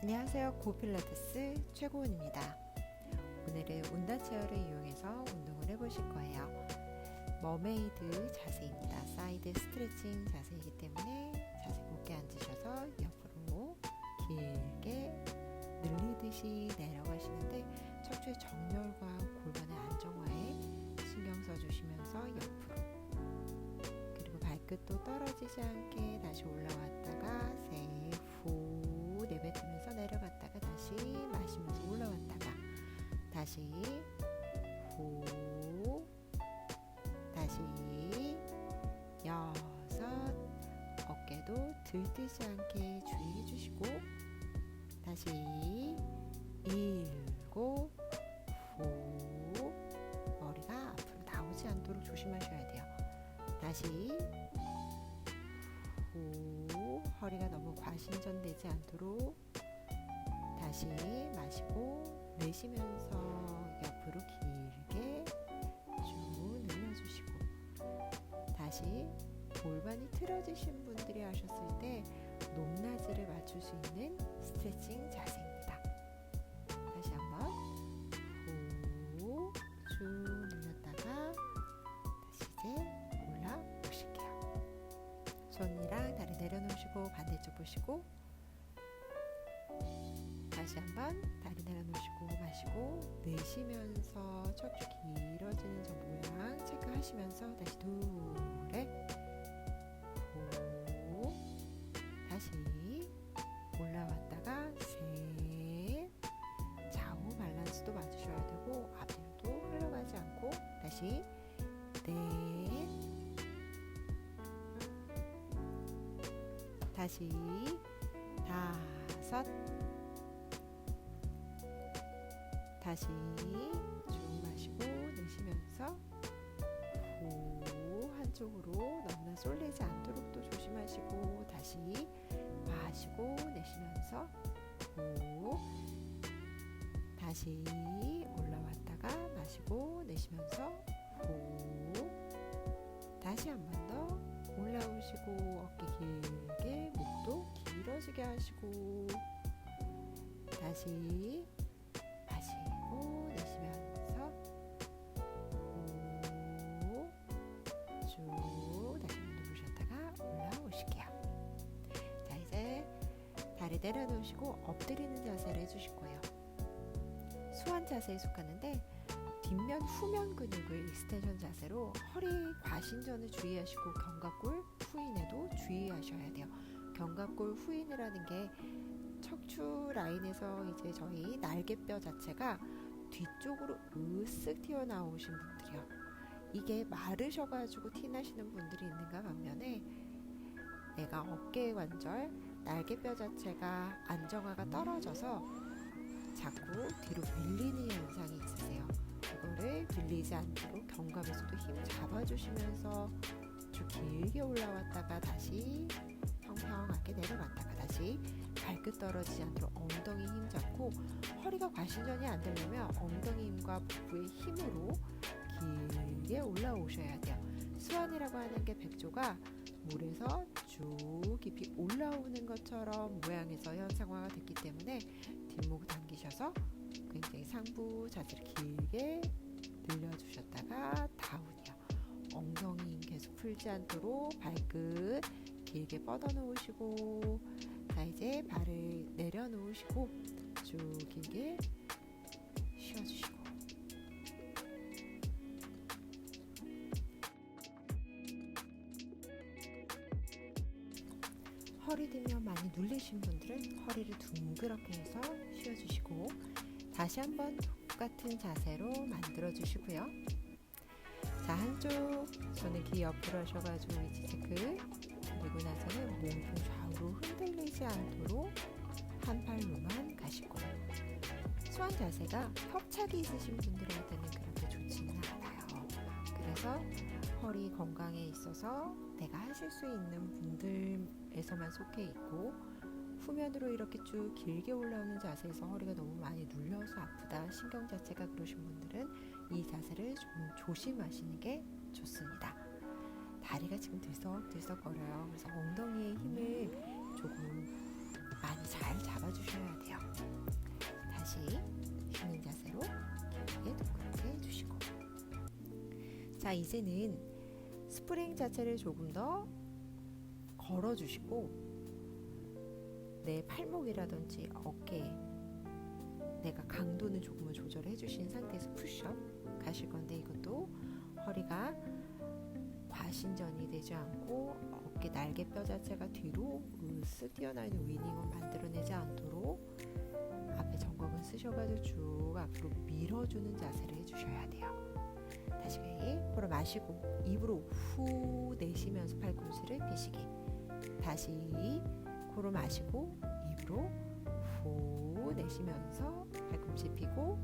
안녕하세요. 고필라테스 최고은입니다. 오늘은 운다 체어를 이용해서 운동을 해보실 거예요. 머메이드 자세입니다. 사이드 스트레칭 자세이기 때문에 자세 곧게 앉으셔서 옆으로 길게 늘리듯이 내려가시는데 척추의 정렬과 골반의 안정화에 신경 써주시면서 옆으로, 그리고 발끝도 떨어지지 않게 다시 올라왔다가 후 내뱉으면서 내려갔다가 다시 마시면서 올라왔다가 다시 후, 다시 6, 어깨도 들뜨지 않게 주의해 주시고 다시 7, 후, 머리가 앞으로 나오지 않도록 조심하셔야 돼요. 다시 후, 허리가 너무 과신전되지 않도록 다시 마시고 내쉬면서 옆으로 길게 쭉 늘려주시고 다시 골반이 틀어지신 분들이 하셨을 때 높낮이를 맞출 수 있는 스트레칭 자세입니다. 다시 한번 후 쭉 늘렸다가 다시 이제 올라오실게요. 손이랑 다리 내려놓으시고 반대쪽 보시고 다시 한번 다리 내려놓으시고 마시고 내쉬면서 척추 길어지는 저 모양 체크하시면서 다시 둘에 후, 다시 올라왔다가 셋, 좌우 밸런스도 맞으셔야 되고 앞뒤로도 흘러가지 않고 다시 넷, 다시 다섯, 다시 쭉 마시고 내쉬면서 후, 한쪽으로 너무나 쏠리지 않도록 또 조심하시고 다시 마시고 내쉬면서 후, 다시 올라왔다가 마시고 내쉬면서 후, 다시 한 번 더 올라오시고 어깨 길게 목도 길어지게 하시고 다시 마시고 내쉬면서 후, 쭉 다시 한번 누르셨다가 올라오실게요. 자, 이제 다리 내려놓으시고 엎드리는 자세를 해주실 거예요. 수완 자세에 속하는데 뒷면 후면 근육을 익스텐션 자세로 허리 과신전을 주의하시고 견갑골 후인에도 주의하셔야 돼요. 견갑골 후인을 하는 게 척추 라인에서 이제 저희 날개뼈 자체가 뒤쪽으로 으쓱 튀어나오신 분들이요. 이게 마르셔가지고 티나시는 분들이 있는가 반면에 내가 어깨 관절, 날개뼈 자체가 안정화가 떨어져서 자꾸 뒤로 밀리는 현상이 있으세요. 그거를 밀리지 않도록 견갑에서도 힘 잡아주시면서 쭉 길게 올라왔다가 다시 평평하게 내려갔다가 다시 발끝 떨어지지 않도록 엉덩이 힘 잡고 허리가 과신전이 안 되려면 엉덩이 힘과 복부의 힘으로 길게 올라오셔야 돼요. 수완이라고 하는 게 백조가 물에서 쭉 깊이 올라오는 것처럼 모양에서 현상화가 됐기 때문에 뒷목 당기셔서 굉장히 상부 자세를 길게 늘려주셨다가 다운이요. 엉덩이 힘 계속 풀지 않도록 발끝 길게 뻗어 놓으시고 자, 이제 발을 내려놓으시고 쭉 길게 쉬어주시고 허리 뒷면 많이 눌리신 분들은 허리를 둥그렇게 해서 쉬어주시고 다시 한번 똑같은 자세로 만들어 주시고요. 자, 한쪽 손을 귀 옆으로 하셔가지고 위치 체크, 그리고 나서는 몸통 좌우로 흔들리지 않도록 한 팔로만 가시고 수완 자세가 협착이 있으신 분들한테는 그렇게 좋지는 않아요. 그래서 허리 건강에 있어서 내가 하실 수 있는 분들에서만 속해 있고 후면으로 이렇게 쭉 길게 올라오는 자세에서 허리가 너무 많이 눌려서 아프다, 신경 자체가 그러신 분들은 이 자세를 좀 조심하시는 게 좋습니다. 다리가 지금 들썩들썩거려요. 그래서 엉덩이의 힘을 조금 많이 잘 잡아주셔야 돼요. 자, 이제는 스프링 자체를 조금 더 걸어주시고 내 팔목이라든지 어깨 내가 강도는 조금은 조절해 주신 상태에서 푸시업 가실 건데, 이것도 허리가 과신전이 되지 않고 어깨 날개뼈 자체가 뒤로 으쓱 뛰어나 있는 위닝을 만들어내지 않도록 앞에 정각은 쓰셔가지고 쭉 앞으로 밀어주는 자세를 해주셔야 돼요. 다시 코로 마시고 입으로 후 내쉬면서 팔꿈치를 펴시기. 다시 코로 마시고 입으로 후 내쉬면서 팔꿈치 펴고,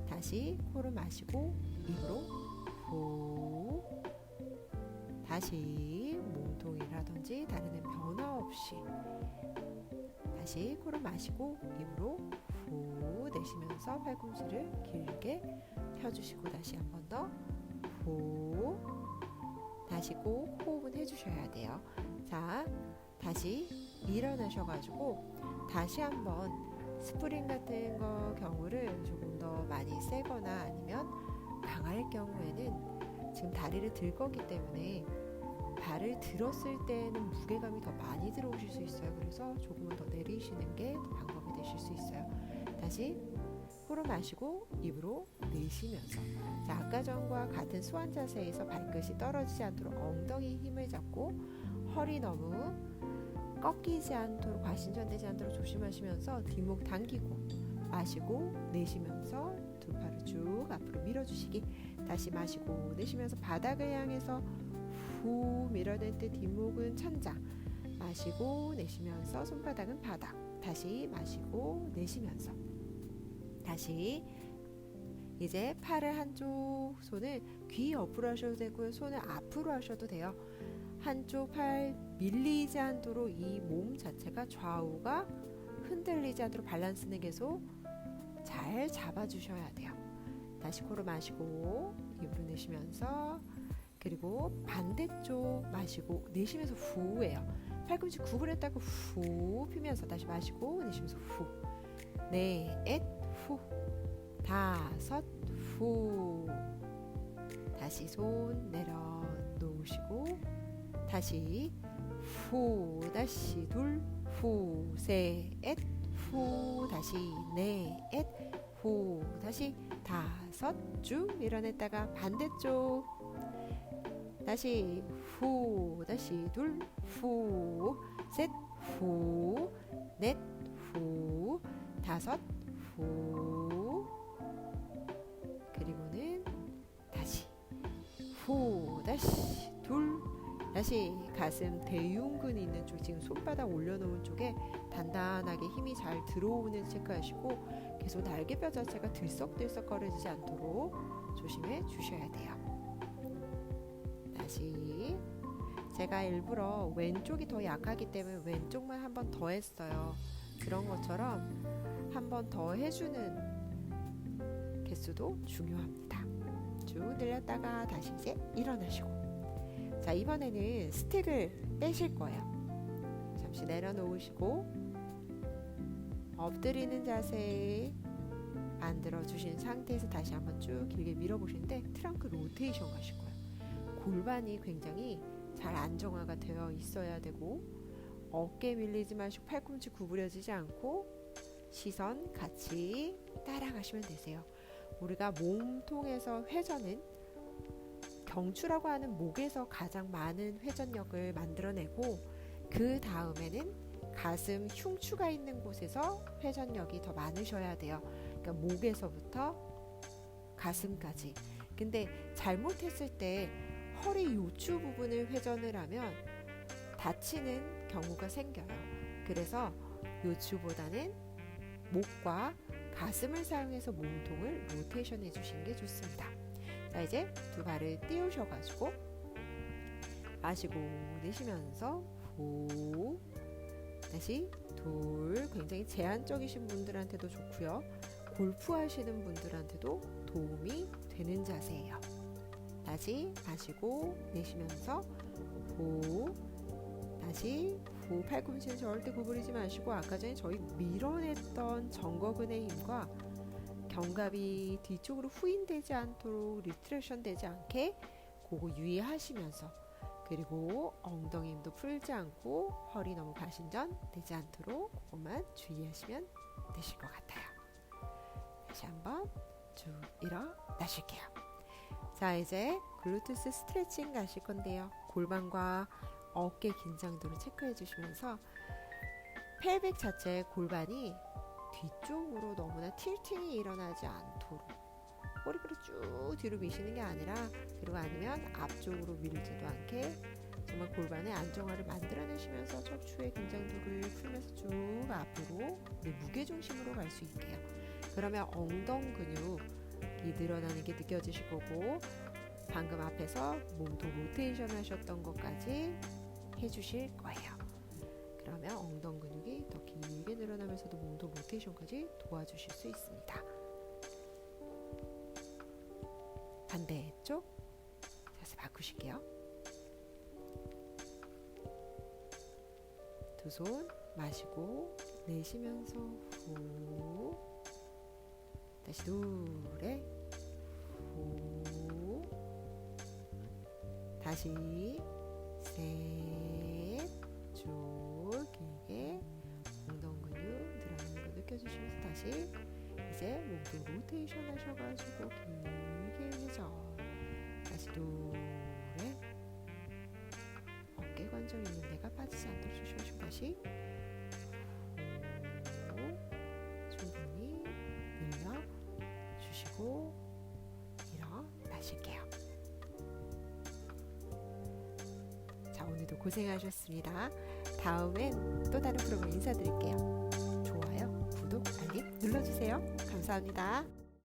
다시 코로 마시고 입으로 후, 다시 몸통이라든지 다른 변화 없이 다시 코로 마시고 입으로 후 내쉬면서 팔꿈치를 길게 펴주시고, 다시 한 번 더 후, 다시 꼭 호흡은 해주셔야 돼요. 자, 다시 일어나셔가지고 다시 한번 스프링 같은 거 경우를 조금 더 많이 세거나 아니면 강할 경우에는 지금 다리를 들 거기 때문에 발을 들었을 때는 무게감이 더 많이 들어오실 수 있어요. 그래서 조금은 더 내리시는 게 방법이 되실 수 있어요. 다시 코로 마시고 입으로 내쉬면서, 자, 아까 전과 같은 수완 자세에서 발끝이 떨어지지 않도록 엉덩이 힘을 잡고 허리 너무 꺾이지 않도록 과신전되지 않도록 조심하시면서 뒷목 당기고 마시고 내쉬면서 두 팔을 쭉 앞으로 밀어주시기. 다시 마시고 내쉬면서 바닥을 향해서 후 밀어낼 때 뒷목은 천장, 마시고 내쉬면서 손바닥은 바닥. 다시 마시고 내쉬면서 다시 이제 팔을 한쪽 손을 귀 옆으로 하셔도 되고요, 손을 앞으로 하셔도 돼요. 한쪽 팔 밀리지 않도록 이 몸 자체가 좌우가 흔들리지 않도록 밸런스는 계속 잘 잡아주셔야 돼요. 다시 코로 마시고 입으로 내쉬면서, 그리고 반대쪽 마시고 내쉬면서 후예요. 팔꿈치 구부렸다가 후 피면서 다시 마시고 내쉬면서 후, 넷 후, 다섯 후, 다시 손 내려놓으시고 다시 후, 다시 둘 후, 셋 후, 다시 넷 후, 다시 다섯 쭉 밀어냈다가 반대쪽 다시 후, 다시 둘 후, 셋 후, 넷 후, 다섯 후, 그리고는 다시 후, 다시 둘, 다시 가슴 대흉근이 있는 쪽, 지금 손바닥 올려놓은 쪽에 단단하게 힘이 잘 들어오는 체크하시고 계속 날개뼈 자체가 들썩들썩 거려지지 않도록 조심해 주셔야 돼요. 다시 제가 일부러 왼쪽이 더 약하기 때문에 왼쪽만 한 번 더 했어요. 그런 것처럼 한 번 더 해주는 개수도 중요합니다. 쭉 늘렸다가 다시 이제 일어나시고, 자, 이번에는 스틱을 빼실 거예요. 잠시 내려놓으시고 엎드리는 자세 만들어 주신 상태에서 다시 한번 쭉 길게 밀어보시는데 트렁크 로테이션 가실 거예요. 골반이 굉장히 잘 안정화가 되어 있어야 되고 어깨 밀리지 마시고 팔꿈치 구부려지지 않고 시선 같이 따라가시면 되세요. 우리가 몸통에서 회전은 경추라고 하는 목에서 가장 많은 회전력을 만들어내고, 그 다음에는 가슴 흉추가 있는 곳에서 회전력이 더 많으셔야 돼요. 그러니까 목에서부터 가슴까지. 근데 잘못했을 때 허리 요추 부분을 회전을 하면 다치는 경우가 생겨요. 그래서 요추보다는 목과 가슴을 사용해서 몸통을 로테이션 해주시는 게 좋습니다. 자, 이제 두 발을 띄우셔가지고 마시고 내쉬면서 후, 다시 둘, 굉장히 제한적이신 분들한테도 좋고요, 골프 하시는 분들한테도 도움이 되는 자세예요. 다시 마시고 내쉬면서 후, 다시 후, 팔꿈치는 절대 구부리지 마시고 아까 전에 저희 밀어냈던 정거근의 힘과 견갑이 뒤쪽으로 후인되지 않도록 리트랙션 되지 않게 그거 유의하시면서, 그리고 엉덩이 힘도 풀지 않고 허리 너무 가신전 되지 않도록 그것만 주의하시면 되실 것 같아요. 다시 한번 쭉 일어나실게요. 자, 이제 글루테스 스트레칭 가실 건데요. 골반과 어깨 긴장도를 체크해 주시면서 펠빅 자체 골반이 뒤쪽으로 너무나 틸팅이 일어나지 않도록 꼬리를 쭉 뒤로 미시는 게 아니라, 그리고 아니면 앞쪽으로 밀지도 않게 정말 골반의 안정화를 만들어내시면서 척추의 긴장도를 풀면서 쭉 앞으로 내 무게중심으로 갈 수 있게요. 그러면 엉덩 근육이 늘어나는 게 느껴지실 거고, 방금 앞에서 몸도 로테이션 하셨던 것까지 해주실 거예요. 그러면 엉덩 근육이 더 길게 늘어나면서도 몸도 로테이션까지 도와주실 수 있습니다. 반대쪽 자세 바꾸실게요. 두 손 마시고 내쉬면서 후, 다시 둘에 후, 다시 셋, 쭉 길게 엉덩 근육 늘어나는 거 느껴주시면서 다시 이제 몸도 로테이션 하셔가지고 길게 회전, 다시 둘에 어깨 관절 있는 데가 빠지지 않도록 조심하시고 다시 후, 충분히 늘려주시고 일어나실게요. 자, 오늘도 고생하셨습니다. 다음엔 또 다른 프로그램 인사드릴게요. 좋아요, 구독, 알림 눌러주세요. 감사합니다.